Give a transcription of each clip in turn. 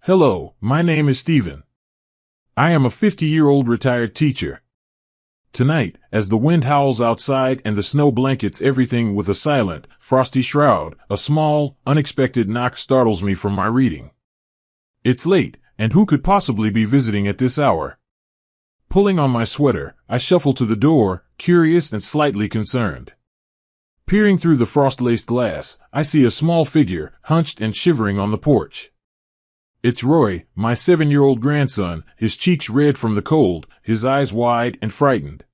Hello, my name is Stephen. I am a 50-year-old retired teacher. Tonight, as the wind howls outside and the snow blankets everything with a silent, frosty shroud, a small, unexpected knock startles me from my reading. It's late, and who could possibly be visiting at this hour? Pulling on my sweater, I shuffle to the door, curious and slightly concerned. Peering through the frost-laced glass, I see a small figure, hunched and shivering on the porch. It's Roy, my 7-year-old grandson, his cheeks red from the cold, his eyes wide and frightened.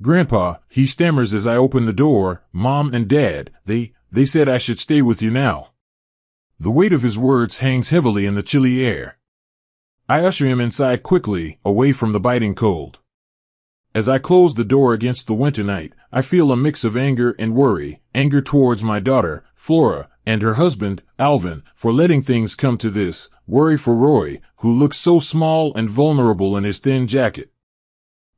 "Grandpa," he stammers as I open the door, "Mom and Dad, they said I should stay with you now." The weight of his words hangs heavily in the chilly air. I usher him inside quickly, away from the biting cold. As I close the door against the winter night, I feel a mix of anger and worry, anger towards my daughter, Flora, and her husband, Alvin, for letting things come to this, worry for Roy, who looks so small and vulnerable in his thin jacket.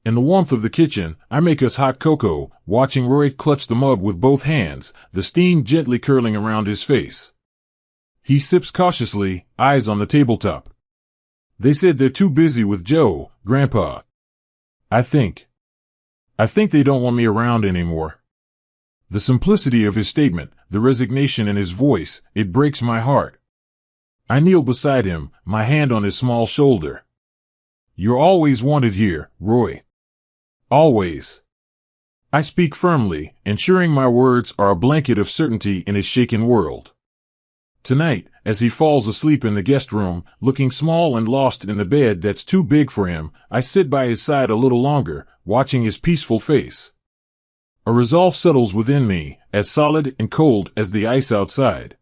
In the warmth of the kitchen, I make us hot cocoa, watching Roy clutch the mug with both hands, the steam gently curling around his face. He sips cautiously, eyes on the tabletop. "They said they're too busy with Joe, Grandpa. I think they don't want me around anymore." The simplicity of his statement, the resignation in his voice, it breaks my heart. I kneel beside him, my hand on his small shoulder. "You're always wanted here, Roy. Always." I speak firmly, ensuring my words are a blanket of certainty in his shaken world. Tonight, as he falls asleep in the guest room, looking small and lost in the bed that's too big for him, I sit by his side a little longer, watching his peaceful face. A resolve settles within me, as solid and cold as the ice outside.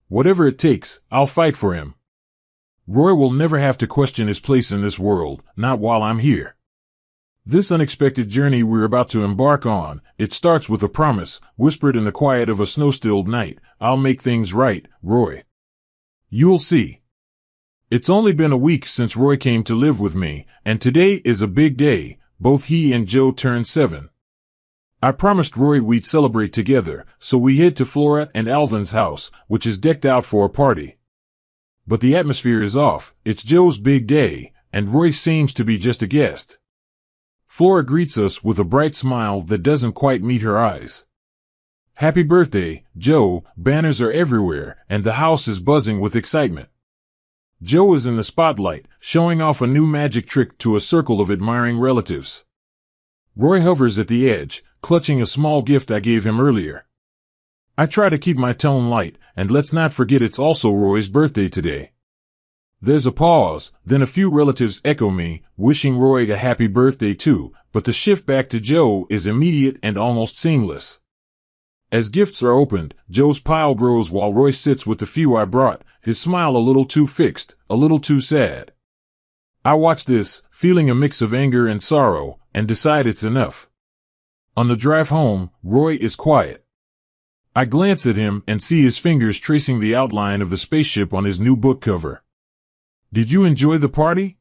Whatever it takes, I'll fight for him. Roy will never have to question his place in this world, not while I'm here. This unexpected journey we're about to embark on, it starts with a promise, whispered in the quiet of a snow-stilled night. "I'll make things right, Roy. You'll see." It's only been a week since Roy came to live with me, and today is a big day. Both he and Joe turned 7. I promised Roy we'd celebrate together, so we head to Flora and Alvin's house, which is decked out for a party. But the atmosphere is off. It's Joe's big day, and Roy seems to be just a guest. Flora greets us with a bright smile that doesn't quite meet her eyes. "Happy birthday, Joe." Banners are everywhere, and the house is buzzing with excitement. Joe is in the spotlight, showing off a new magic trick to a circle of admiring relatives. Roy hovers at the edge, clutching a small gift I gave him earlier. I try to keep my tone light, and let's not forget it's also Roy's birthday today. There's a pause, then a few relatives echo me, wishing Roy a happy birthday too, but the shift back to Joe is immediate and almost seamless. As gifts are opened, Joe's pile grows while Roy sits with the few I brought, his smile a little too fixed, a little too sad. I watch this, feeling a mix of anger and sorrow, and decide it's enough. On the drive home, Roy is quiet. I glance at him and see his fingers tracing the outline of the spaceship on his new book cover. "Did you enjoy the party?"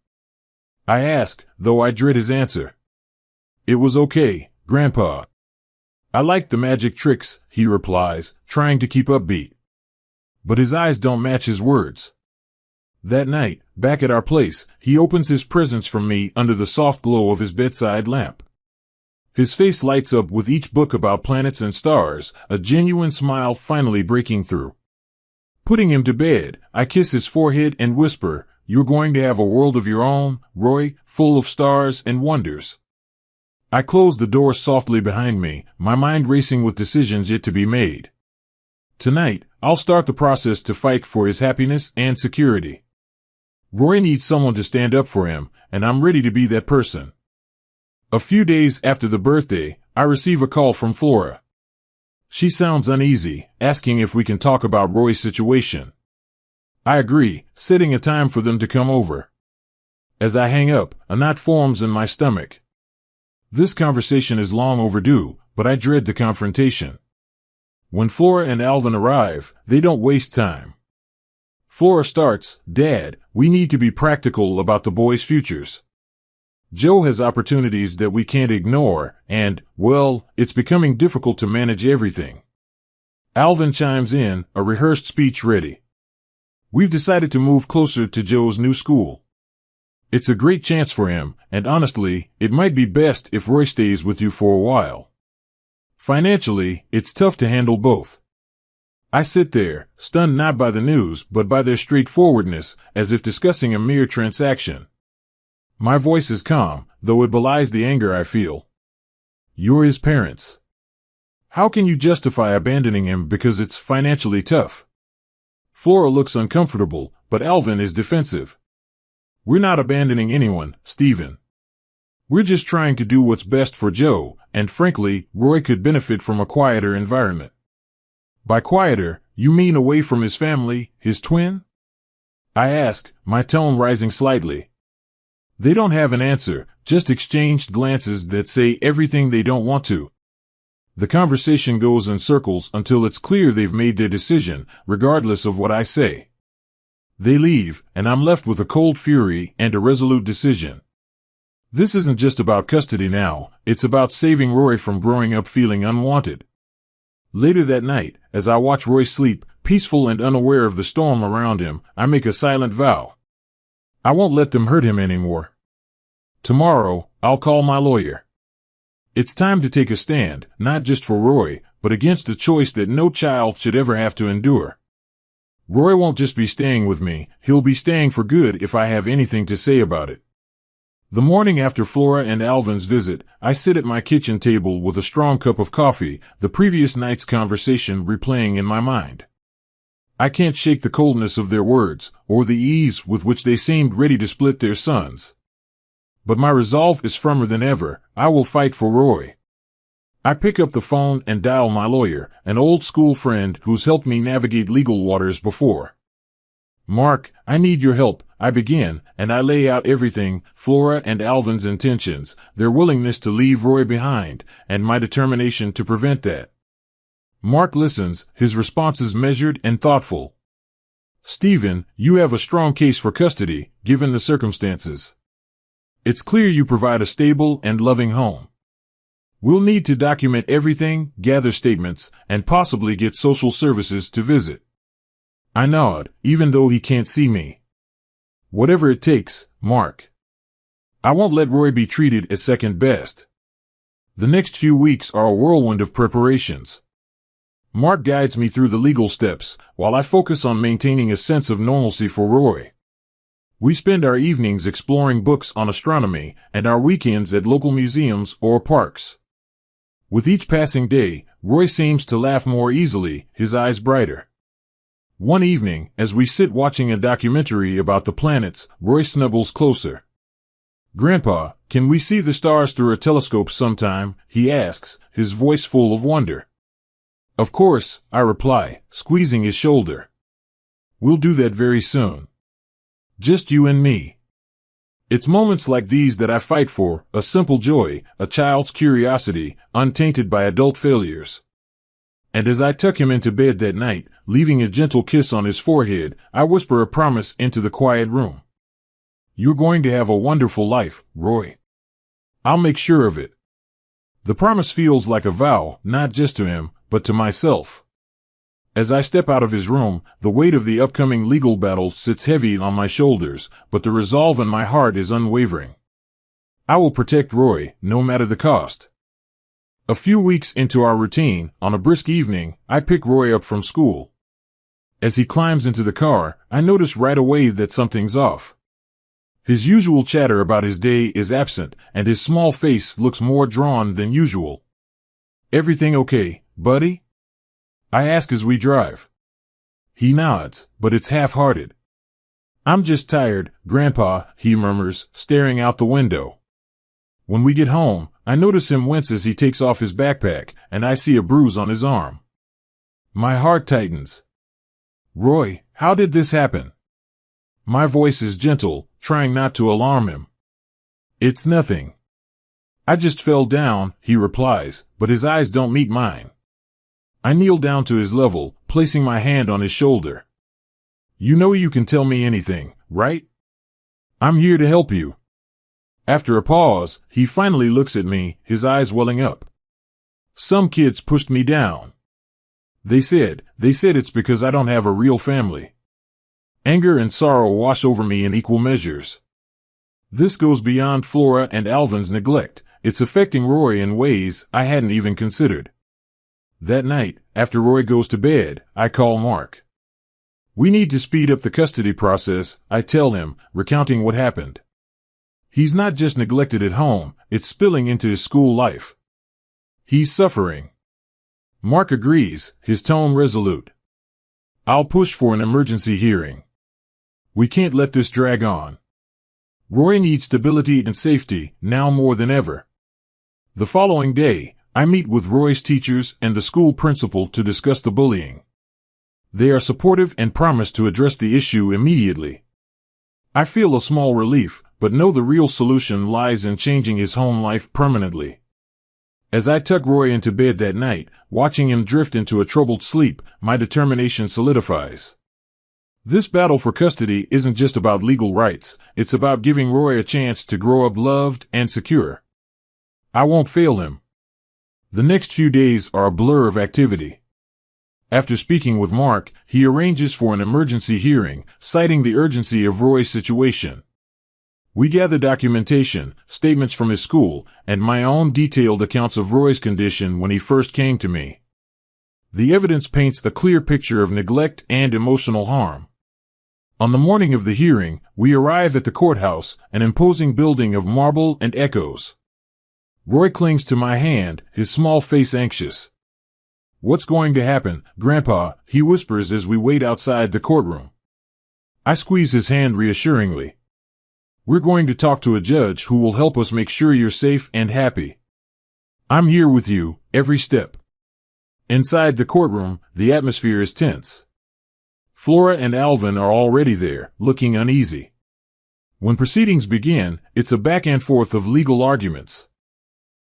I ask, though I dread his answer. "It was okay, Grandpa. I liked the magic tricks," he replies, trying to keep upbeat. But his eyes don't match his words. That night, back at our place, he opens his presents from me under the soft glow of his bedside lamp. His face lights up with each book about planets and stars, a genuine smile finally breaking through. Putting him to bed, I kiss his forehead and whisper, "You're going to have a world of your own, Roy, full of stars and wonders." I close the door softly behind me, my mind racing with decisions yet to be made. Tonight, I'll start the process to fight for his happiness and security. Roy needs someone to stand up for him, and I'm ready to be that person. A few days after the birthday, I receive a call from Flora. She sounds uneasy, asking if we can talk about Roy's situation. I agree, setting a time for them to come over. As I hang up, a knot forms in my stomach. This conversation is long overdue, but I dread the confrontation. When Flora and Alvin arrive, they don't waste time. Flora starts, "Dad, we need to be practical about the boys' futures. Joe has opportunities that we can't ignore, and, well, it's becoming difficult to manage everything." Alvin chimes in, a rehearsed speech ready. We've decided to move closer to Joe's new school. It's a great chance for him, and honestly, it might be best if Roy stays with you for a while. Financially, it's tough to handle both. I sit there, stunned not by the news but by their straightforwardness, as if discussing a mere transaction. My voice is calm, though it belies the anger I feel. You're his parents. How can you justify abandoning him because it's financially tough? Flora looks uncomfortable, but Alvin is defensive. We're not abandoning anyone, Stephen. We're just trying to do what's best for Joe, and frankly, Roy could benefit from a quieter environment. By quieter, you mean away from his family, his twin? I ask, my tone rising slightly. They don't have an answer, just exchanged glances that say everything they don't want to. The conversation goes in circles until it's clear they've made their decision, regardless of what I say. They leave, and I'm left with a cold fury and a resolute decision. This isn't just about custody now, it's about saving Roy from growing up feeling unwanted. Later that night, as I watch Roy sleep, peaceful and unaware of the storm around him, I make a silent vow. I won't let them hurt him anymore. Tomorrow, I'll call my lawyer. It's time to take a stand, not just for Roy, but against a choice that no child should ever have to endure. Roy won't just be staying with me, he'll be staying for good if I have anything to say about it. The morning after Flora and Alvin's visit, I sit at my kitchen table with a strong cup of coffee, the previous night's conversation replaying in my mind. I can't shake the coldness of their words, or the ease with which they seemed ready to split their sons. But my resolve is firmer than ever. I will fight for Roy. I pick up the phone and dial my lawyer, an old school friend who's helped me navigate legal waters before. Mark, I need your help, I begin, and I lay out everything, Flora and Alvin's intentions, their willingness to leave Roy behind, and my determination to prevent that. Mark listens, his responses measured and thoughtful. Stephen, you have a strong case for custody, given the circumstances. It's clear you provide a stable and loving home. We'll need to document everything, gather statements, and possibly get social services to visit. I nod, even though he can't see me. Whatever it takes, Mark. I won't let Roy be treated as second best. The next few weeks are a whirlwind of preparations. Mark guides me through the legal steps, while I focus on maintaining a sense of normalcy for Roy. We spend our evenings exploring books on astronomy, and our weekends at local museums or parks. With each passing day, Roy seems to laugh more easily, his eyes brighter. One evening, as we sit watching a documentary about the planets, Roy snuggles closer. Grandpa, can we see the stars through a telescope sometime? He asks, his voice full of wonder. Of course, I reply, squeezing his shoulder. We'll do that very soon. Just you and me. It's moments like these that I fight for, a simple joy, a child's curiosity, untainted by adult failures. And as I tuck him into bed that night, leaving a gentle kiss on his forehead, I whisper a promise into the quiet room. You're going to have a wonderful life, Roy. I'll make sure of it. The promise feels like a vow, not just to him, but to myself. As I step out of his room, the weight of the upcoming legal battle sits heavy on my shoulders, but the resolve in my heart is unwavering. I will protect Roy, no matter the cost. A few weeks into our routine, on a brisk evening, I pick Roy up from school. As he climbs into the car, I notice right away that something's off. His usual chatter about his day is absent, and his small face looks more drawn than usual. Everything okay, buddy? I ask as we drive. He nods, but it's half-hearted. I'm just tired, Grandpa, he murmurs, staring out the window. When we get home, I notice him wince as he takes off his backpack, and I see a bruise on his arm. My heart tightens. Roy, how did this happen? My voice is gentle, trying not to alarm him. It's nothing. I just fell down, he replies, but his eyes don't meet mine. I kneel down to his level, placing my hand on his shoulder. You know you can tell me anything, right? I'm here to help you. After a pause, he finally looks at me, his eyes welling up. Some kids pushed me down. They said it's because I don't have a real family. Anger and sorrow wash over me in equal measures. This goes beyond Flora and Alvin's neglect. It's affecting Roy in ways I hadn't even considered. That night, after Roy goes to bed, I call Mark. We need to speed up the custody process, I tell him, recounting what happened. He's not just neglected at home, it's spilling into his school life. He's suffering. Mark agrees, his tone resolute. I'll push for an emergency hearing. We can't let this drag on. Roy needs stability and safety, now more than ever. The following day, I meet with Roy's teachers and the school principal to discuss the bullying. They are supportive and promise to address the issue immediately. I feel a small relief, but know the real solution lies in changing his home life permanently. As I tuck Roy into bed that night, watching him drift into a troubled sleep, my determination solidifies. This battle for custody isn't just about legal rights, it's about giving Roy a chance to grow up loved and secure. I won't fail him. The next few days are a blur of activity. After speaking with Mark, he arranges for an emergency hearing, citing the urgency of Roy's situation. We gather documentation, statements from his school, and my own detailed accounts of Roy's condition when he first came to me. The evidence paints a clear picture of neglect and emotional harm. On the morning of the hearing, we arrive at the courthouse, an imposing building of marble and echoes. Roy clings to my hand, his small face anxious. "What's going to happen, Grandpa?" he whispers as we wait outside the courtroom. I squeeze his hand reassuringly. "We're going to talk to a judge who will help us make sure you're safe and happy. I'm here with you, every step." Inside the courtroom, the atmosphere is tense. Flora and Alvin are already there, looking uneasy. When proceedings begin, it's a back and forth of legal arguments.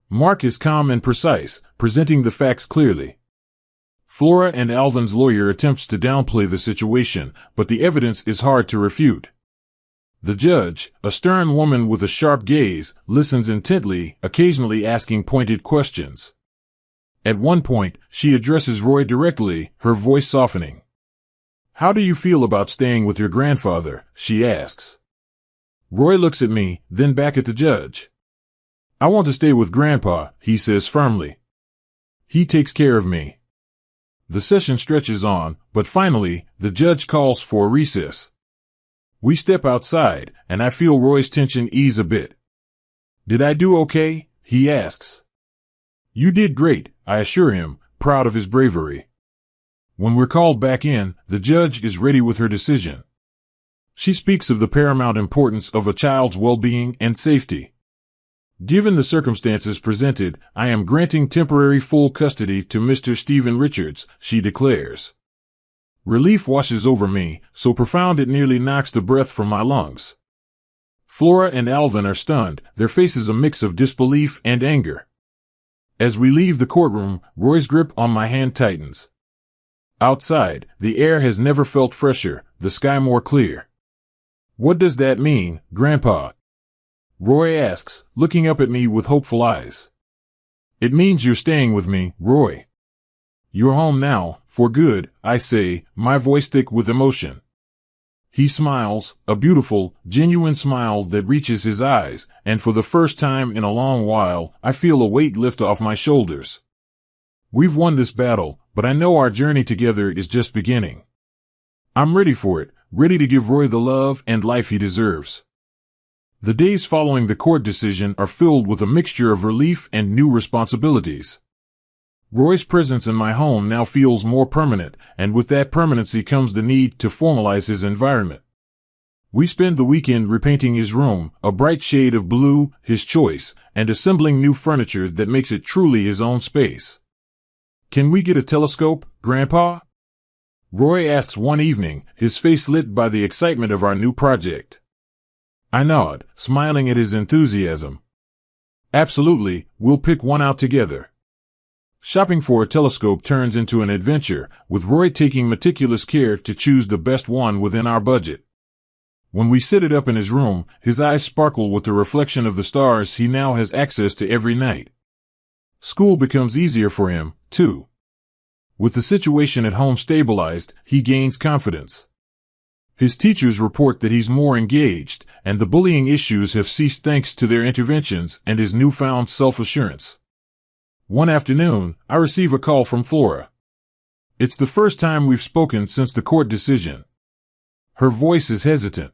Mark is calm and precise, presenting the facts clearly. Flora and Alvin's lawyer attempts to downplay the situation, but the evidence is hard to refute. The judge, a stern woman with a sharp gaze, listens intently, occasionally asking pointed questions. At one point, she addresses Roy directly, her voice softening. "How do you feel about staying with your grandfather?" she asks. Roy looks at me, then back at the judge. "I want to stay with Grandpa," he says firmly. "He takes care of me." The session stretches on, but finally, the judge calls for a recess. We step outside, and I feel Roy's tension ease a bit. "Did I do okay?" he asks. "You did great," I assure him, proud of his bravery. When we're called back in, the judge is ready with her decision. She speaks of the paramount importance of a child's well-being and safety. "Given the circumstances presented, I am granting temporary full custody to Mr. Stephen Richards," she declares. Relief washes over me, so profound it nearly knocks the breath from my lungs. Flora and Alvin are stunned, their faces a mix of disbelief and anger. As we leave the courtroom, Roy's grip on my hand tightens. Outside, the air has never felt fresher, the sky more clear. "What does that mean, Grandpa?" Roy asks, looking up at me with hopeful eyes. "It means you're staying with me, Roy. You're home now, for good," I say, my voice thick with emotion. He smiles, a beautiful, genuine smile that reaches his eyes, and for the first time in a long while, I feel a weight lift off my shoulders. We've won this battle, but I know our journey together is just beginning. I'm ready for it, ready to give Roy the love and life he deserves. The days following the court decision are filled with a mixture of relief and new responsibilities. Roy's presence in my home now feels more permanent, and with that permanency comes the need to formalize his environment. We spend the weekend repainting his room, a bright shade of blue, his choice, and assembling new furniture that makes it truly his own space. "Can we get a telescope, Grandpa?" Roy asks one evening, his face lit by the excitement of our new project. I nod, smiling at his enthusiasm. "Absolutely, we'll pick one out together." Shopping for a telescope turns into an adventure, with Roy taking meticulous care to choose the best one within our budget. When we set it up in his room, his eyes sparkle with the reflection of the stars he now has access to every night. School becomes easier for him, too. With the situation at home stabilized, he gains confidence. His teachers report that he's more engaged, and the bullying issues have ceased thanks to their interventions and his newfound self-assurance. One afternoon, I receive a call from Flora. It's the first time we've spoken since the court decision. Her voice is hesitant.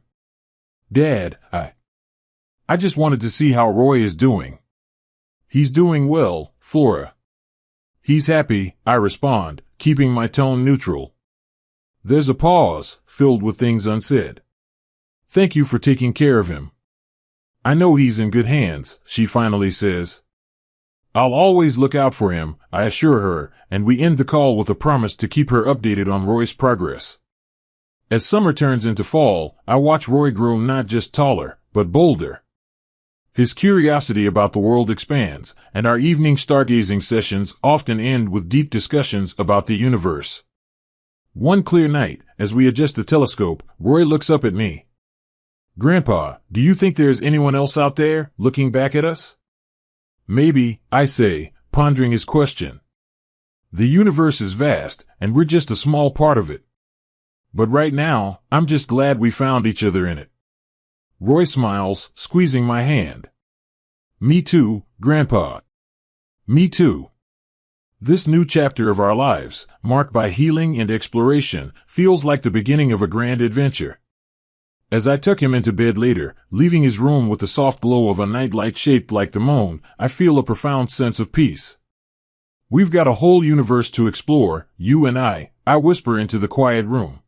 Dad, I just wanted to see how Roy is doing. He's doing well, Flora. He's happy, I respond, keeping my tone neutral. There's a pause, filled with things unsaid. Thank you for taking care of him. I know he's in good hands, she finally says. I'll always look out for him, I assure her, and we end the call with a promise to keep her updated on Roy's progress. As summer turns into fall, I watch Roy grow not just taller, but bolder. His curiosity about the world expands, and our evening stargazing sessions often end with deep discussions about the universe. One clear night, as we adjust the telescope, Roy looks up at me. Grandpa, do you think there's anyone else out there, looking back at us? Maybe, I say, pondering his question. The universe is vast, and we're just a small part of it. But right now, I'm just glad we found each other in it. Roy smiles, squeezing my hand. Me too, Grandpa. Me too. This new chapter of our lives, marked by healing and exploration, feels like the beginning of a grand adventure. As I tuck him into bed later, leaving his room with the soft glow of a nightlight shaped like the moon, I feel a profound sense of peace. We've got a whole universe to explore, you and I whisper into the quiet room.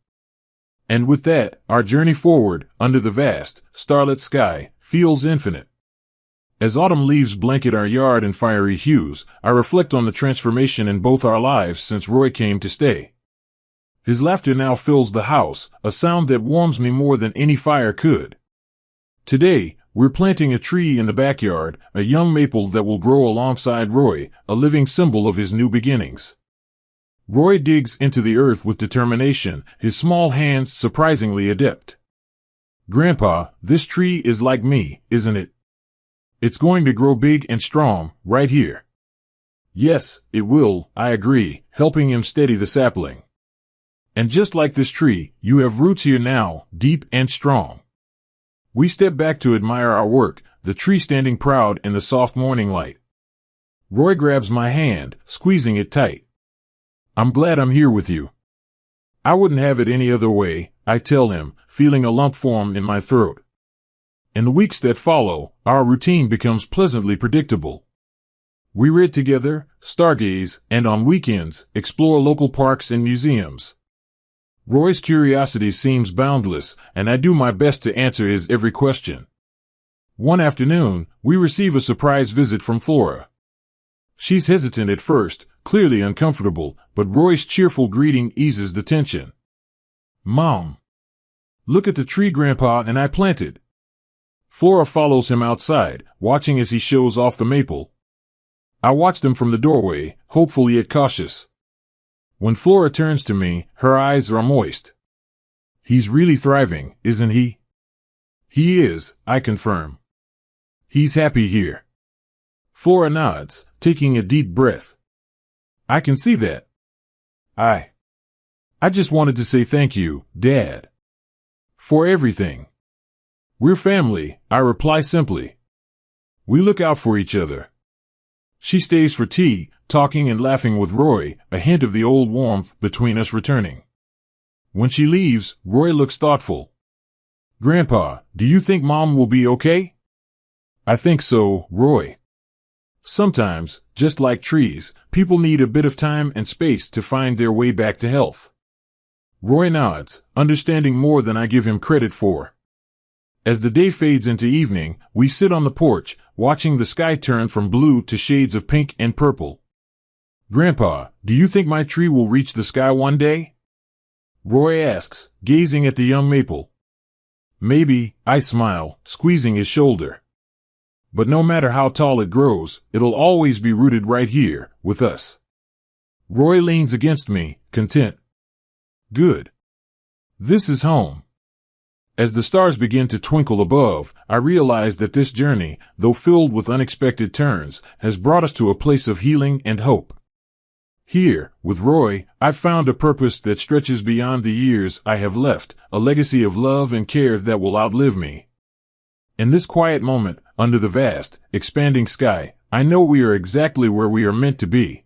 And with that, our journey forward, under the vast, starlit sky, feels infinite. As autumn leaves blanket our yard in fiery hues, I reflect on the transformation in both our lives since Roy came to stay. His laughter now fills the house, a sound that warms me more than any fire could. Today, we're planting a tree in the backyard, a young maple that will grow alongside Roy, a living symbol of his new beginnings. Roy digs into the earth with determination, his small hands surprisingly adept. Grandpa, this tree is like me, isn't it? It's going to grow big and strong, right here. Yes, it will, I agree, helping him steady the sapling. And just like this tree, you have roots here now, deep and strong. We step back to admire our work, the tree standing proud in the soft morning light. Roy grabs my hand, squeezing it tight. I'm glad I'm here with you. I wouldn't have it any other way, I tell him, feeling a lump form in my throat. In the weeks that follow, our routine becomes pleasantly predictable. We read together, stargaze, and on weekends, explore local parks and museums. Roy's curiosity seems boundless, and I do my best to answer his every question. One afternoon, we receive a surprise visit from Flora. She's hesitant at first, clearly uncomfortable, but Roy's cheerful greeting eases the tension. Mom, look at the tree Grandpa and I planted. Flora follows him outside, watching as he shows off the maple. I watch them from the doorway, hopeful yet cautious. When Flora turns to me, her eyes are moist. He's really thriving, isn't he? He is, I confirm. He's happy here. Flora nods, taking a deep breath. I can see that. I just wanted to say thank you, Dad. For everything. We're family, I reply simply. We look out for each other. She stays for tea, talking and laughing with Roy, a hint of the old warmth between us returning. When she leaves, Roy looks thoughtful. Grandpa, do you think Mom will be okay? I think so, Roy. Sometimes, just like trees, people need a bit of time and space to find their way back to health. Roy nods, understanding more than I give him credit for. As the day fades into evening, we sit on the porch, watching the sky turn from blue to shades of pink and purple. Grandpa, do you think my tree will reach the sky one day? Roy asks, gazing at the young maple. Maybe, I smile, squeezing his shoulder. But no matter how tall it grows, it'll always be rooted right here, with us. Roy leans against me, content. Good. This is home. As the stars begin to twinkle above, I realize that this journey, though filled with unexpected turns, has brought us to a place of healing and hope. Here, with Roy, I've found a purpose that stretches beyond the years I have left, a legacy of love and care that will outlive me. In this quiet moment, under the vast, expanding sky, I know we are exactly where we are meant to be.